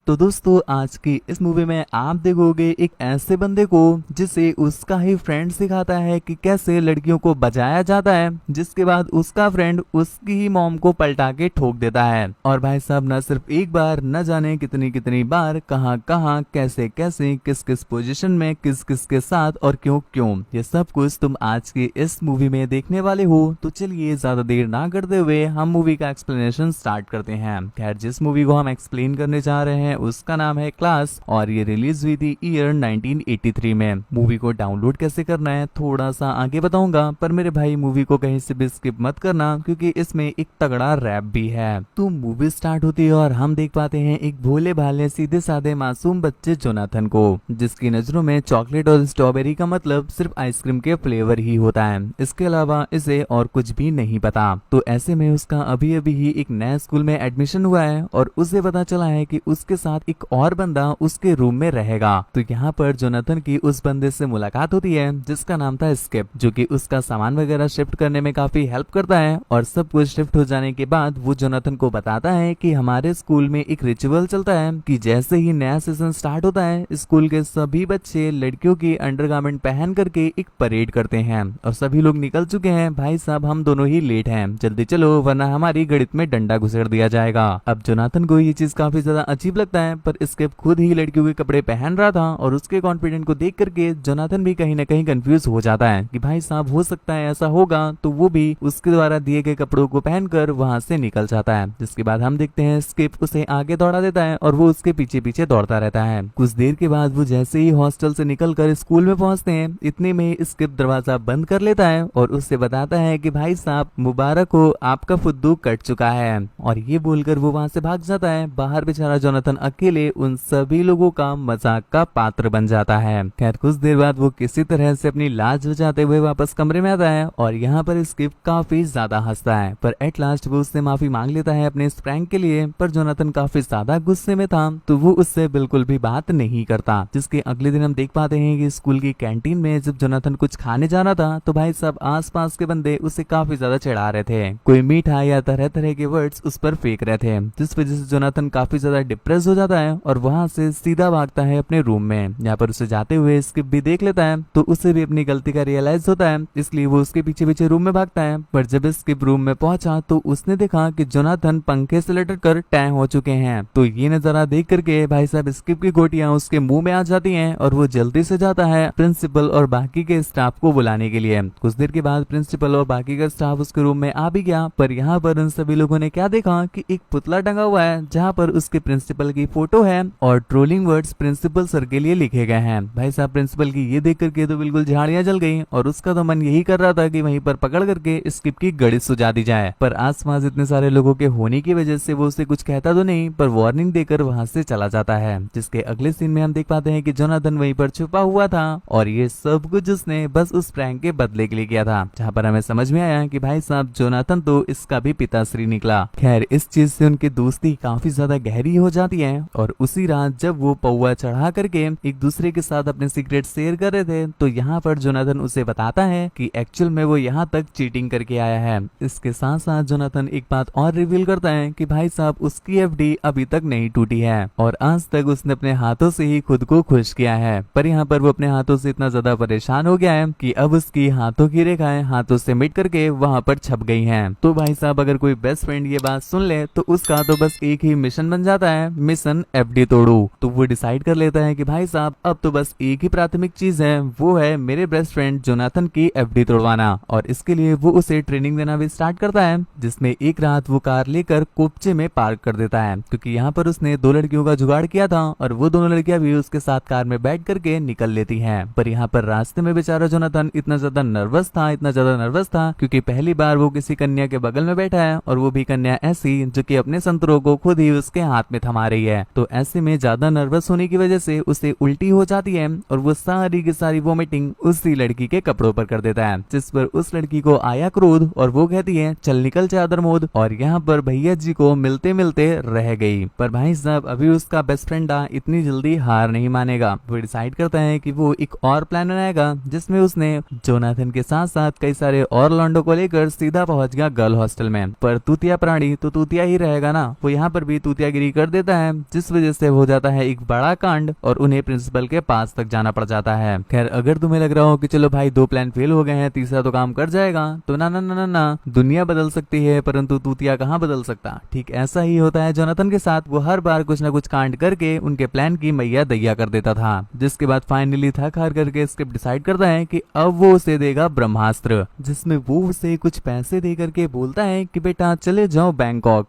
तो दोस्तों आज की इस मूवी में आप देखोगे एक ऐसे बंदे को जिसे उसका ही फ्रेंड सिखाता है कि कैसे लड़कियों को बचाया जाता है, जिसके बाद उसका फ्रेंड उसकी ही मॉम को पलटा के ठोक देता है। और भाई साहब न सिर्फ एक बार, न जाने कितनी कितनी बार, कहां कहां, कैसे कैसे, किस किस पोजीशन में, किस किस के साथ और क्यों क्यों, ये सब कुछ तुम आज की इस मूवी में देखने वाले हो। तो चलिए ज्यादा देर ना करते हुए हम मूवी का एक्सप्लेनेशन स्टार्ट करते हैं। खैर जिस मूवी को हम एक्सप्लेन करने जा रहे हैं उसका नाम है क्लास और ये रिलीज हुई थी ईयर 1983 में। मूवी को डाउनलोड कैसे करना है थोड़ा सा आगे बताऊंगा, पर मेरे भाई मूवी को कहीं से भी स्किप मत करना क्योंकि इसमें एक तगड़ा रैप भी है। तो मूवी स्टार्ट होती है और हम देख पाते हैं एक भोले भाले सीधे साधे मासूम बच्चे जोनाथन को, जिसकी नजरों में चॉकलेट और स्ट्रॉबेरी का मतलब सिर्फ आइसक्रीम के फ्लेवर ही होता है, इसके अलावा इसे और कुछ भी नहीं पता। तो ऐसे में उसका अभी अभी ही एक नए स्कूल में एडमिशन हुआ है और उसे पता चला है कि उसके साथ एक और बंदा उसके रूम में रहेगा। तो यहाँ पर जोनाथन की उस बंदे से मुलाकात होती है जिसका नाम था स्किप, जो कि उसका सामान वगैरह शिफ्ट करने में काफी हेल्प करता है। और सब कुछ शिफ्ट हो जाने के बाद वो जोनाथन को बताता है कि हमारे स्कूल में एक रिचुअल चलता है कि जैसे ही नया सीजन स्टार्ट होता है स्कूल के सभी बच्चे लड़कियों की अंडरगारमेंट पहन करके एक परेड करते हैं और सभी लोग निकल चुके हैं। भाई साहब हम दोनों ही लेट हैं, जल्दी चलो वरना हमारी गणित में डंडा घुसेड़ दिया जाएगा। अब जोनाथन को ये चीज काफी ज्यादा अजीब लगता है, पर स्किप खुद ही लड़कियों के कपड़े पहन रहा था और उसके कॉन्फिडेंट को देख करके जोनाथन भी कहीं ना कहीं कंफ्यूज हो जाता है कि भाई साहब हो सकता है ऐसा होगा, तो वो भी उसके द्वारा दिए गए कपड़ों को पहनकर वहां से निकल जाता है। जिसके बाद हम देखते हैं स्किप उसे आगे दौड़ा देता है और वो उसके पीछे पीछे दौड़ता रहता है। कुछ देर के बाद वो जैसे ही हॉस्टल से निकलकर स्कूल में पहुंचते हैं इतने में स्किप दरवाजा बंद कर लेता है और उससे बताता है कि भाई साहब मुबारक हो, आपका फुद्दू कट चुका है। और ये बोलकर वो वहां से भाग जाता है। बाहर बेचारा जोनाथन अकेले उन सभी लोगों का मजाक का पात्र बन जाता है। खैर कुछ देर बाद वो किसी तरह से अपनी लाज बचाते हुए वापस कमरे में आता है और यहाँ पर स्किप काफी ज्यादा हंसता है, पर एट लास्ट वो उससे माफी मांग लेता है अपने इस प्रैंक के लिए। पर जोनाथन काफी ज्यादा गुस्से में था तो वो उससे बिल्कुल भी बात नहीं करता। जिसके अगले दिन हम देख पाते हैं कि स्कूल की कैंटीन में जब जोनाथन कुछ खाने जा रहा था तो भाई साहब आसपास के बंदे उसे काफी ज्यादा चिढ़ा रहे थे, कोई मीठा या तरह तरह के वर्ड्स उस पर फेंक रहे थे, जिस वजह से जोनाथन काफी ज्यादा डिप्रेस हो जाता है और वहां से सीधा भागता है अपने रूम में। यहाँ पर उसे जाते हुए स्किप भी देख लेता है तो उसे भी अपनी गलती का रियलाइज होता है, इसलिए वो उसके पीछे पीछे रूम में भागता है। पर जब स्किप रूम में पहुंचा तो उसने देखा कि जोनाथन पंखे से लटक कर टैं हो चुके हैं। तो ये नजारा देख करके भाई साहब स्किप की गोटियां उसके मुंह में आ जाती हैं और वो जल्दी से जाता है प्रिंसिपल और बाकी के स्टाफ को बुलाने के लिए। कुछ देर के बाद प्रिंसिपल और बाकी का स्टाफ उसके रूम में आ भी गया, पर यहाँ पर उन सभी लोगों ने क्या देखा कि एक पुतला टंगा हुआ है जहाँ पर उसके प्रिंसिपल की फोटो है और ट्रोलिंग वर्ड्स प्रिंसिपल सर के लिए लिखे गए हैं। भाई साहब प्रिंसिपल की ये देख करके तो बिल्कुल झाड़ियां जल गई और उसका तो मन यही कर रहा था कि वहीं पर पकड़ करके स्किप की गणित सुझा दी जाए, पर आसपास इतने सारे लोगों के होने की वजह से वो उसे कुछ कहता तो नहीं, पर वार्निंग देकर वहां से चला जाता है। जिसके अगले सीन में हम देख पाते हैं कि जोनाथन वहीं पर छुपा हुआ था और ये सब कुछ उसने बस उस प्रैंक के बदले के लिए किया था, जहाँ पर हमें समझ में आया कि भाई साहब जोनाथन तो इसका भी पिताश्री निकला। खैर इस चीज से उनकी दोस्ती काफी ज्यादा गहरी हो जाती है और उसी रात जब वो पौवा चढ़ा करके एक दूसरे के साथ अपने सीक्रेट शेयर कर रहे थे तो यहाँ पर जोनाथन उसे बताता है कि एक्चुअल में वो यहाँ तक चीटिंग करके आया है। इसके साथ साथ जोनाथन एक बात और रिवील करता है कि भाई साहब उसकी एफडी अभी तक नहीं टूटी है और आज तक उसने अपने हाथों से ही खुद को खुश किया है, पर यहाँ पर वो अपने हाथों से इतना ज्यादा परेशान हो गया है कि अब उसकी हाथों की रेखाएं हाथों से मिट करके वहाँ पर छप गई हैं। तो भाई साहब अगर कोई बेस्ट फ्रेंड ये बात सुन ले तो उसका तो बस एक ही मिशन बन जाता है, मिशन एफडी तोड़ो। तो वो डिसाइड कर लेता है कि भाई साहब अब तो बस एक ही प्राथमिक चीज है, वो है मेरे बेस्ट फ्रेंड जोनाथन की एफडी तोड़वाना। और इसके लिए वो उसे ट्रेनिंग देना भी स्टार्ट करता है, जिसमें एक रात वो कार लेकर कोपचे में पार्क कर देता है क्योंकि यहाँ पर उसने दो लड़कियों का जुगाड़ किया था और वो दोनों लड़कियां भी उसके साथ कार में बैठ करके निकल लेती हैं। पर यहाँ पर रास्ते में बेचारा जोनाथन इतना ज्यादा नर्वस था क्योंकि पहली बार वो किसी कन्या के बगल में बैठा है और वो भी कन्या ऐसी जो कि अपने संतरों को खुद ही उसके हाथ में थमा रही है। तो ऐसे में ज्यादा नर्वस होने की वजह से उसे उल्टी हो जाती है और वो सारी की सारी वोमिटिंग उसी लड़की के कपड़ों पर कर देता है, जिस पर उस लड़की को आया क्रोध और वो कहती है चल निकल चादर मोद। और यहाँ पर भैया जी को मिलते मिलते रह गई। पर भाई साहब अभी उसका बेस्ट फ्रेंड इतनी जल्दी हार नहीं मानेगा। वो डिसाइड करता है कि वो एक और प्लान बनाएगा जिसमें उसने जोनाथन के साथ साथ कई सारे और लॉन्डो को लेकर सीधा पहुंच गया गर्ल हॉस्टल में। पर तूतिया प्राणी तो तूतिया ही रहेगा ना, वो यहाँ पर भी तूतियागिरी कर देता है जिस वजह से हो जाता है एक बड़ा कांड और उन्हें प्रिंसिपल के पास तक जाना पड़ जाता है। खैर अगर तुम्हें लग रहा हो कि चलो भाई 2 प्लान फेल हो गए हैं, तीसरा तो काम कर जाएगा, तो ना ना ना ना ना, दुनिया बदल सकती है परंतु तूतिया कहाँ बदल सकता। ठीक ऐसा ही होता है जोनाथन के साथ। वो हर बार कुछ ना कुछ कांड करके उनके प्लान की मैया दैया कर देता था, जिसके बाद फाइनली थक हार करके स्क्रिप्ट डिसाइड करता है कि अब वो उसे देगा ब्रह्मास्त्र, जिसमें वो उसे कुछ पैसे दे करके बोलता है कि बेटा चले जाओ बैंकॉक।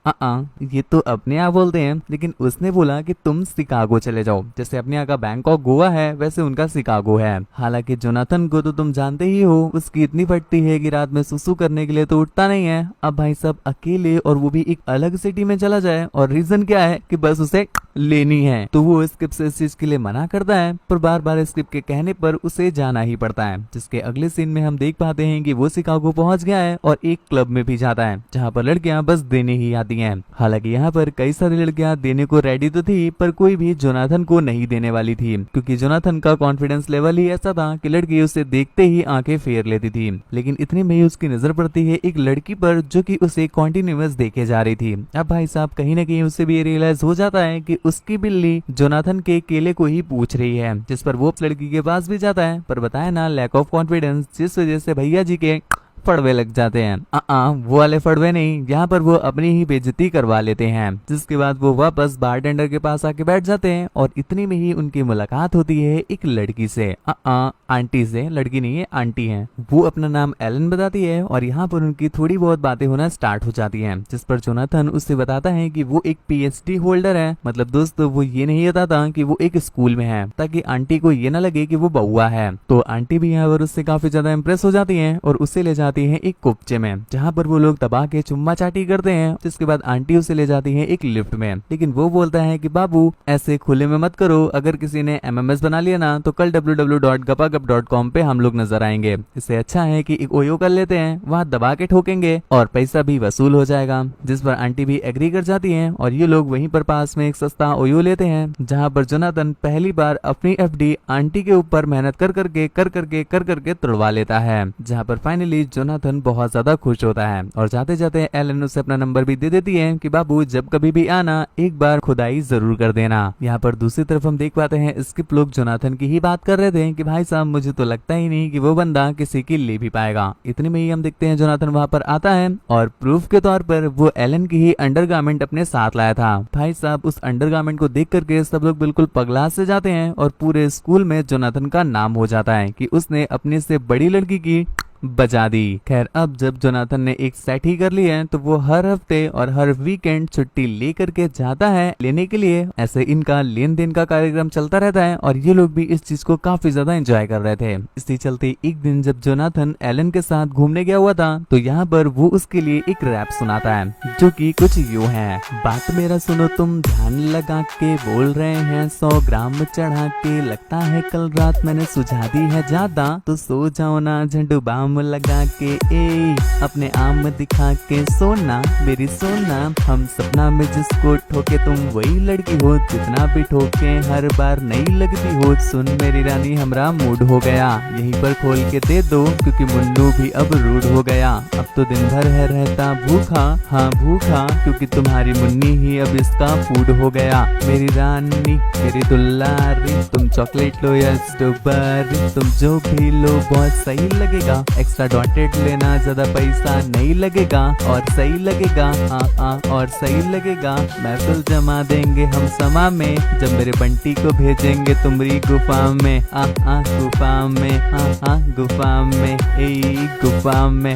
ये तो अपने आप बोलते हैं, लेकिन उसने बोला कि तुम शिकागो चले जाओ। जैसे अपने यहाँ का बैंकॉक गोवा है, वैसे उनका शिकागो है। हालांकि जोनाथन को तो तुम जानते ही हो, उसकी इतनी फटती है कि रात में सुसु करने के लिए तो उठता नहीं है। अब भाई साहब अकेले, और वो भी एक अलग सिटी में चला जाए, और रीजन क्या है कि बस उसे लेनी है। तो वो स्क्रिप्ट से इस चीज के लिए मना करता है, पर बार बार स्क्रिप्ट के कहने पर उसे जाना ही पड़ता है। जिसके अगले सीन में हम देख पाते हैं कि वो शिकागो पहुंच गया है और एक क्लब में भी जाता है, जहां पर लड़कियां बस देने ही आती हैं। हालांकि यहाँ पर कई सारी लड़कियां देने को रेडी तो थी, पर कोई भी जोनाथन को नहीं देने वाली थी, क्योंकि जोनाथन का कॉन्फिडेंस लेवल ही ऐसा था कि लड़की उसे देखते ही आंखें फेर लेती थी। लेकिन इतने में ही उसकी नजर पड़ती है एक लड़की पर, जो कि उसे कॉन्टिन्यूअस देखे जा रही थी। अब भाई साहब कहीं ना कहीं उसे भी रियलाइज हो जाता है कि उसकी बिल्ली जोनाथन के केले को ही पूछ रही है, जिस पर वो लड़की के पास भी जाता है, पर बताया ना लैक ऑफ कॉन्फिडेंस, जिस वजह से भैया जी के फड़वे लग जाते हैं। वो वाले फड़वे नहीं, यहाँ पर वो अपनी ही बेइज्जती करवा लेते हैं। जिसके बाद वो वापस बारटेंडर के पास आके बैठ जाते हैं, और इतनी में ही उनकी मुलाकात होती है एक लड़की से, आंटी से। लड़की नहीं है, आंटी है। वो अपना नाम एलन बताती है, और यहाँ पर उनकी थोड़ी बहुत बातें होना स्टार्ट हो जाती हैं, जिस पर जोनाथन उससे बताता है कि वो एक पीएचडी होल्डर है। मतलब दोस्तों वो ये नहीं बताता कि वो एक स्कूल में है, ताकि आंटी को ये ना लगे कि वो बउआ है। तो आंटी भी यहाँ पर उससे काफी ज्यादा इम्प्रेस हो जाती है, और उससे ले जाती है एक कुपचे में, जहाँ पर वो लोग दबा के चुम्मा चाटी करते हैं। जिसके बाद आंटी उसे ले जाती है एक लिफ्ट में, लेकिन वो बोलता है कि बाबू ऐसे खुले में मत करो, अगर किसी ने एमएमएस बना लिया ना तो कल www.gapagap.com पे हम लोग नजर आएंगे। इससे अच्छा है कि एक ओयो कर लेते हैं, वहाँ दबा के ठोकेंगे और पैसा भी वसूल हो जाएगा। जिस पर आंटी भी एग्री कर जाती है, और ये लोग वहीं पर पास में एक सस्ता ओयो लेते हैं, जहाँ पर जोनाथन पहली बार अपनी एफडी आंटी के ऊपर मेहनत कर करके तुड़वा लेता है। जहाँ पर फाइनली जोनाथन बहुत ज्यादा खुश होता है, और जाते जाते एलन उसे अपना नंबर भी दे देती है कि बाबू जब कभी भी आना एक बार खुदाई जरूर कर देना। यहाँ पर दूसरी तरफ हम देख पाते हैं स्किप लोग जोनाथन की ही बात कर रहे थे कि भाई साहब मुझे तो लगता ही नहीं कि वो बंदा किसी की ले भी पाएगा। इतने में ही हम देखते हैं जोनाथन वहाँ पर आता है, और प्रूफ के तौर पर वो एलन की ही अंडरगारमेंट अपने साथ लाया था। भाई साहब उस अंडरगारमेंट को देख करके सब लोग बिल्कुल पगला से जाते हैं, और पूरे स्कूल में जोनाथन का नाम हो जाता है कि उसने अपने से बड़ी लड़की की बजा दी। खैर अब जब जोनाथन ने एक सेट ही कर ली है, तो वो हर हफ्ते और हर वीकेंड छुट्टी ले करके जाता है लेने के लिए। ऐसे इनका लेन देन का कार्यक्रम चलता रहता है, और ये लोग भी इस चीज को काफी ज्यादा एंजॉय कर रहे थे। इसी चलते एक दिन जब जोनाथन एलन के साथ घूमने गया हुआ था, तो यहाँ पर वो उसके लिए एक रैप सुनाता है, जो कि कुछ यूं है। बात मेरा सुनो तुम ध्यान लगा के, बोल रहे हैं 100 ग्राम चढ़ा के, लगता है कल रात मैंने सुझा दी है ज्यादा, तो सो जाओ ना झंडू बाम लगा के, अपने आम दिखा के सोना मेरी सोना, हम सपना में जिसको ठोके तुम वही लड़की हो, जितना भी ठोके हर बार नई लगती हो, सुन मेरी रानी हमरा मूड हो गया, यहीं पर खोल के दे दो क्योंकि मुन्नू भी अब रूड हो गया, अब तो दिन भर है रहता भूखा, हाँ भूखा, क्योंकि तुम्हारी मुन्नी ही अब इसका फूड हो गया, मेरी रानी मेरी दुल्लारी, तुम चॉकलेट लो या स्ट्रॉबेरी, तुम जो भी लो बहुत सही लगेगा, एक्स्ट्रा डॉटेड लेना ज्यादा पैसा नहीं लगेगा, और सही लगेगा, हाँ और सही लगेगा, महफिल जमा देंगे हम समा में, जब मेरे बंटी को भेजेंगे तुम्हारी गुफा में, गुफा में, गुफा में, गुफा में,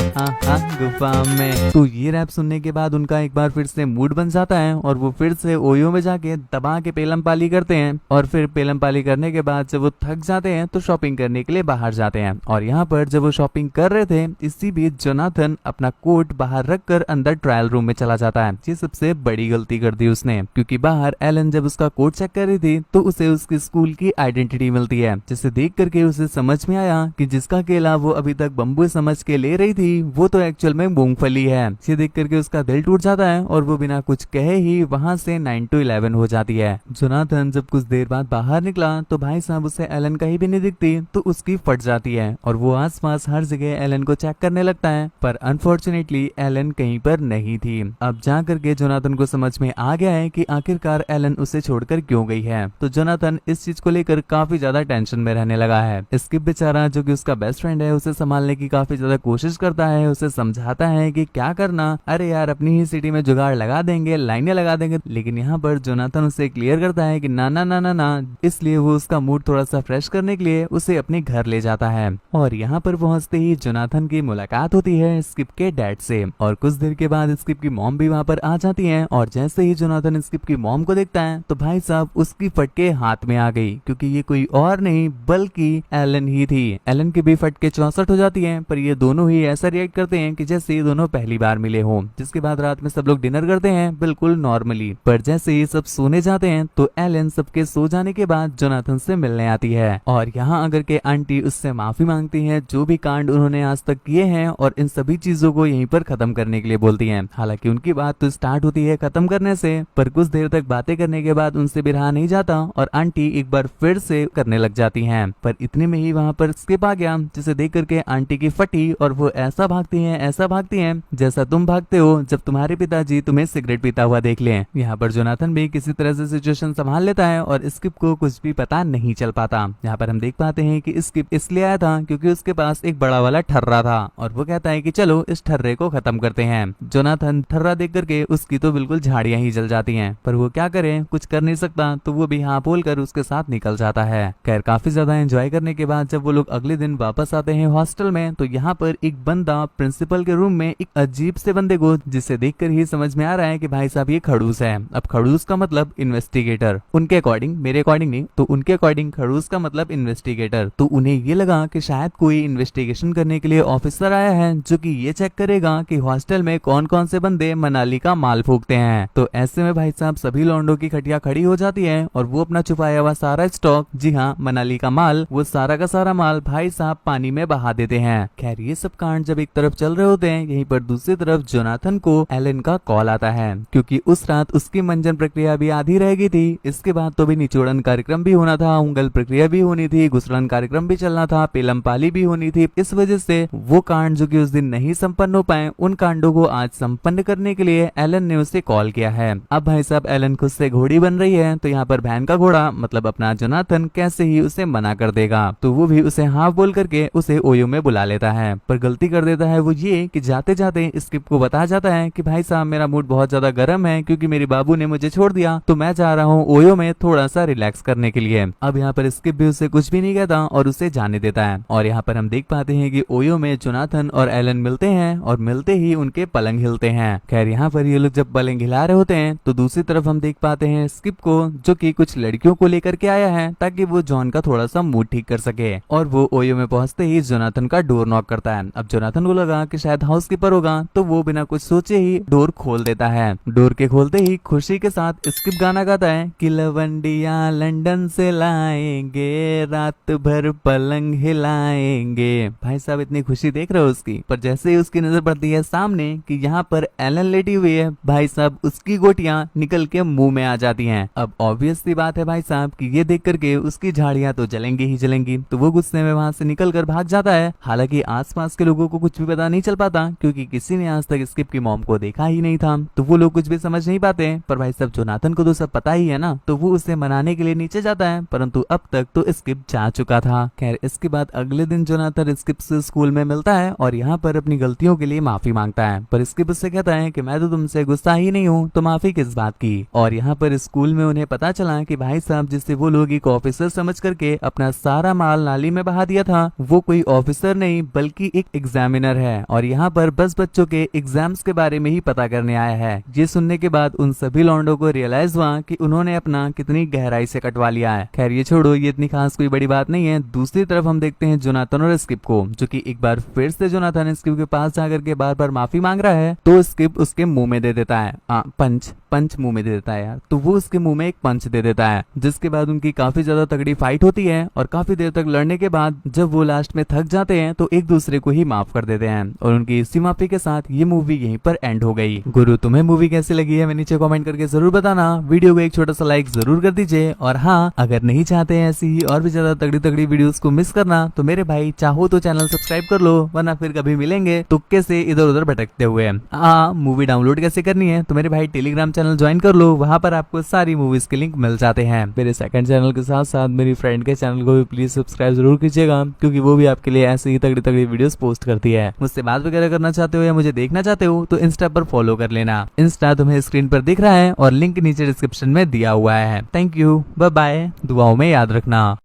गुफा में। तो ये रैप सुनने के बाद उनका एक बार फिर से मूड बन जाता है, और वो फिर से ओयो में जाके दबा के पेलम पाली करते हैं, और फिर पेलम पाली करने के बाद जब वो थक जाते हैं तो शॉपिंग करने के लिए बाहर जाते हैं। और यहाँ पर जब वो शॉपिंग कर रहे थे, इसी बीच जोनाथन अपना कोट बाहर रखकर अंदर ट्रायल रूम में चला जाता है। ये सबसे बड़ी गलती कर दी उसने, क्योंकि बाहर एलन जब उसका कोट चेक कर रही थी तो उसे उसकी स्कूल की आइडेंटिटी मिलती है, जिसे देख करके उसे समझ में आया कि जिसका केला वो अभी तक बम्बू समझ के ले रही थी वो तो एक्चुअल में मूंगफली है। ये देख करके उसका दिल टूट जाता है, और वो बिना कुछ कहे ही वहाँ से 9 to 11 हो जाती है। जोनाथन जब कुछ देर बाद बाहर निकला तो भाई साहब उसे एलन कहीं भी नहीं दिखती, तो उसकी फट जाती है, और वो आसपास हर जगह जगह एलन को चेक करने लगता है, पर अनफॉर्चुनेटली एलन कहीं पर नहीं थी। अब जा करके जोनाथन को समझ में आ गया है कि आखिरकार एलन उसे छोड़कर क्यों गई है। तो जोनाथन इस चीज को लेकर काफी ज्यादा टेंशन में रहने लगा है। स्किप बेचारा जो कि उसका बेस्ट फ्रेंड है उसे संभालने की काफी ज्यादा कोशिश करता है, उसे समझाता है कि क्या करना, अरे यार अपनी ही सिटी में जुगाड़ लगा देंगे, लाइनें लगा देंगे। लेकिन यहाँ पर जोनाथन उसे क्लियर करता है कि ना ना ना ना ना, इसलिए वो उसका मूड थोड़ा सा फ्रेश करने के लिए उसे अपने घर ले जाता है। और यहाँ पर पहुंचते ही जोनाथन की मुलाकात होती है स्किप के डैड से, और कुछ देर के बाद स्किप की मॉम भी वहाँ पर आ जाती है। और जैसे ही जोनाथन स्किप की मॉम को देखता है तो भाई साहब उसकी फटके हाथ में आ गई, क्योंकि ये कोई और नहीं बल्कि एलन ही थी। एलन की भी फटके 64 हो जाती है, पर ये दोनों ही ऐसा रिएक्ट करते हैं कि जैसे ये दोनों पहली बार मिले हों। जिसके बाद रात में सब लोग डिनर करते हैं बिल्कुल नॉर्मली, पर जैसे ही सब सोने जाते हैं तो एलन सबके सो जाने के बाद जोनाथन से मिलने आती है। और यहाँ अगर के आंटी उससे माफी मांगती है जो भी कांड उन्होंने आज तक किए हैं, और इन सभी चीजों को यहीं पर खत्म करने के लिए बोलती है। हालांकि उनकी बात तो स्टार्ट होती है खत्म करने से, पर कुछ देर तक बातें करने के बाद उनसे भी रहा नहीं जाता और आंटी एक बार फिर से करने लग जाती हैं। पर इतने में ही वहाँ पर स्किप आ गया, जिसे देख करके आंटी की फटी और वो ऐसा भागती हैं जैसा तुम भागते हो जब तुम्हारे पिताजी तुम्हें सिगरेट पीता हुआ देख लें। यहाँ पर जोनाथन भी किसी तरह से सिचुएशन संभाल लेता है और स्किप को कुछ भी पता नहीं चल पाता। यहाँ पर हम देख पाते हैं कि स्किप इसलिए आया था क्योंकि उसके पास एक बड़ा वाला ठर्रा था, और वो कहता है कि चलो इस ठर्रे को खत्म करते हैं। जोनाथन ठर्रा देख करके उसकी तो बिल्कुल झाड़ियां ही जल जाती हैं, पर वो क्या करे, कुछ कर नहीं सकता, तो वो भी हाँ बोलकर उसके साथ निकल जाता है। खैर काफी ज्यादा एंजॉय करने के बाद जब वो लोग अगले दिन वापस आते हैं हॉस्टल में, तो यहाँ पर एक बंदा प्रिंसिपल के रूम में एक अजीब से बंदे को, जिसे देखकर ही समझ में आ रहा है कि भाई साहब ये खड़ूस है। अब खड़ूस का मतलब इन्वेस्टिगेटर, उनके अकॉर्डिंग, मेरे अकॉर्डिंग नहीं, तो उनके अकॉर्डिंग खड़ूस का मतलब इन्वेस्टिगेटर। तो उन्हें ये लगा कि शायद कोई इन्वेस्टिगेशन करने के लिए ऑफिसर आया है जो कि ये चेक करेगा कि हॉस्टल में कौन कौन से बंदे मनाली का माल फूकते हैं। तो ऐसे में भाई साहब सभी लौंडों की खटिया खड़ी हो जाती है और वो अपना छुपाया हुआ सारा स्टॉक, जी हाँ मनाली का माल, वो सारा का सारा माल भाई साहब पानी में बहा देते हैं। खैर ये सब कांड जब एक तरफ चल रहे होते हैं, यहीं पर दूसरी तरफ जोनाथन को एलन का कॉल आता है, क्योंकि उस रात उसकी मंजन प्रक्रिया भी आधी रह गई थी। इसके बाद तो भी निचोड़न कार्यक्रम भी होना था, उंगल प्रक्रिया भी होनी थी, घुसड़न कार्यक्रम भी चलना था, पेलम पाली भी होनी थी। इस वजह से वो कांड जो कि उस दिन नहीं संपन्न हो पाए, उन कांडों को आज संपन्न करने के लिए एलन ने उसे कॉल किया है। अब भाई साहब एलन खुद से घोड़ी बन रही है, तो यहाँ पर बहन का घोड़ा मतलब अपना जोनाथन कैसे ही उसे मना कर देगा, तो वो भी उसे हाँ बोल करके उसे ओयो में बुला लेता है। पर गलती कर देता है वो ये कि जाते जाते स्किप को बता जाता है कि भाई साहब मेरा मूड बहुत ज्यादा गर्म है क्योंकि मेरे बाबू ने मुझे छोड़ दिया, तो मैं जा रहा हूँ ओयो में थोड़ा सा रिलैक्स करने के लिए। अब यहाँ पर स्किप भी उसे कुछ भी नहीं कहता और उसे जाने देता है। और यहाँ पर हम देख पाते हैं कि ओयो में जोनाथन और एलन मिलते हैं और मिलते ही उनके पलंग हिलते हैं। खैर यहाँ पर ये लोग जब पलंग हिला रहे होते हैं तो दूसरी तरफ हम देख पाते हैं स्किप को, जो कि कुछ लड़कियों को लेकर के आया है ताकि वो जॉन का थोड़ा सा मूड ठीक कर सके। और वो ओयो में पहुंचते ही जोनाथन का डोर नॉक करता है। अब जोनाथन को लगा कि शायद हाउसकीपर होगा, तो वो बिना कुछ सोचे ही डोर खोल देता है। डोर के खोलते ही खुशी के साथ स्किप गाना गाता है कि लवंडिया लंदन से लाएंगे, रात भर पलंग हिलाएंगे। भाई साहब इतनी खुशी देख रहे हो उसकी, पर जैसे ही उसकी नजर पड़ती है सामने कि यहाँ पर एलन लेटी हुई है, भाई साहब उसकी गोटियां निकल के मुंह में आ जाती हैं। अब ऑब्वियस सी बात है भाई साहब कि ये देख करके उसकी झाड़ियां तो जलेंगी ही जलेंगी, तो वो गुस्से में वहां से निकल कर भाग जाता है। हालांकि आसपास के लोगों को कुछ भी पता नहीं चल पाता क्योंकि किसी ने आज तक स्किप की मॉम को देखा ही नहीं था, तो वो लोग कुछ भी समझ नहीं पाते। पर भाई साहब जोनाथन को तो सब पता ही है ना, तो वो उसे मनाने के लिए नीचे जाता है, परंतु अब तक तो स्किप जा चुका था। खैर इसके बाद अगले दिन जोनाथन स्किप से स्कूल में मिलता है और यहाँ पर अपनी गलतियों के लिए माफी मांगता है, पर स्किप उससे कहता है कि मैं तो तुमसे गुस्सा ही नहीं हूँ, तो माफी किस बात की। और यहाँ पर स्कूल में उन्हें पता चला कि भाई साहब जिससे वो लोग एक ऑफिसर समझ करके अपना सारा माल नाली में बहा दिया था, वो कोई ऑफिसर नहीं बल्कि एक एग्जामिनर है, और यहाँ पर बस बच्चों के एग्जाम्स के बारे में ही पता करने आया है। ये सुनने के बाद उन सभी लौंडों को रियलाइज हुआ कि उन्होंने अपना कितनी गहराई से कटवा लिया है। खैर ये छोड़ो, ये इतनी खास कोई बड़ी बात नहीं है। दूसरी तरफ हम देखते हैं जोनाथन और स्किप को, जो कि एक बार फिर से जोनाथन स्किप के पास जाकर के बार बार माफी मांग रहा है, तो स्किप उसके मुंह में दे देता है पंच। पंच मुंह में दे देता है यार। तो वो उसके मुंह में एक पंच दे देता है, जिसके बाद उनकी काफी ज्यादा तगड़ी फाइट होती है और काफी देर तक लड़ने के बाद जब वो लास्ट में थक जाते हैं तो एक दूसरे को ही माफ कर देते हैं और उनकी इसी माफी के साथ ये मूवी यहीं पर एंड हो गई। गुरु तुम्हें मूवी कैसी लगी है मैं नीचे कमेंट करके जरूर बताना। वीडियो को एक छोटा सा लाइक जरूर कर दीजिए और हाँ, अगर नहीं चाहते हैं ऐसी ही और भी ज्यादा तगड़ी तगड़ी वीडियोस को मिस करना तो मेरे भाई चाहो तो चैनल सब्सक्राइब कर लो, वरना फिर कभी मिलेंगे तुक्के से इधर उधर भटकते हुए। मूवी डाउनलोड कैसे करनी है तो मेरे भाई टेलीग्राम चैनल ज्वाइन कर लो, वहां पर आपको सारी मूवीज के लिंक मिल जाते हैं। मेरे सेकंड चैनल के साथ साथ मेरी फ्रेंड के चैनल को भी प्लीज सब्सक्राइब जरूर कीजिएगा, क्योंकि वो भी आपके लिए ऐसे ही तगड़ी तगड़ी वीडियोस पोस्ट करती है। मुझसे बात वगैरह करना चाहते हो या मुझे देखना चाहते हो तो इंस्टा पर फॉलो कर लेना। इंस्टा तुम्हें स्क्रीन पर दिख रहा है और लिंक नीचे डिस्क्रिप्शन में दिया हुआ है। थैंक यू, बाय बाय, दुआओं में याद रखना।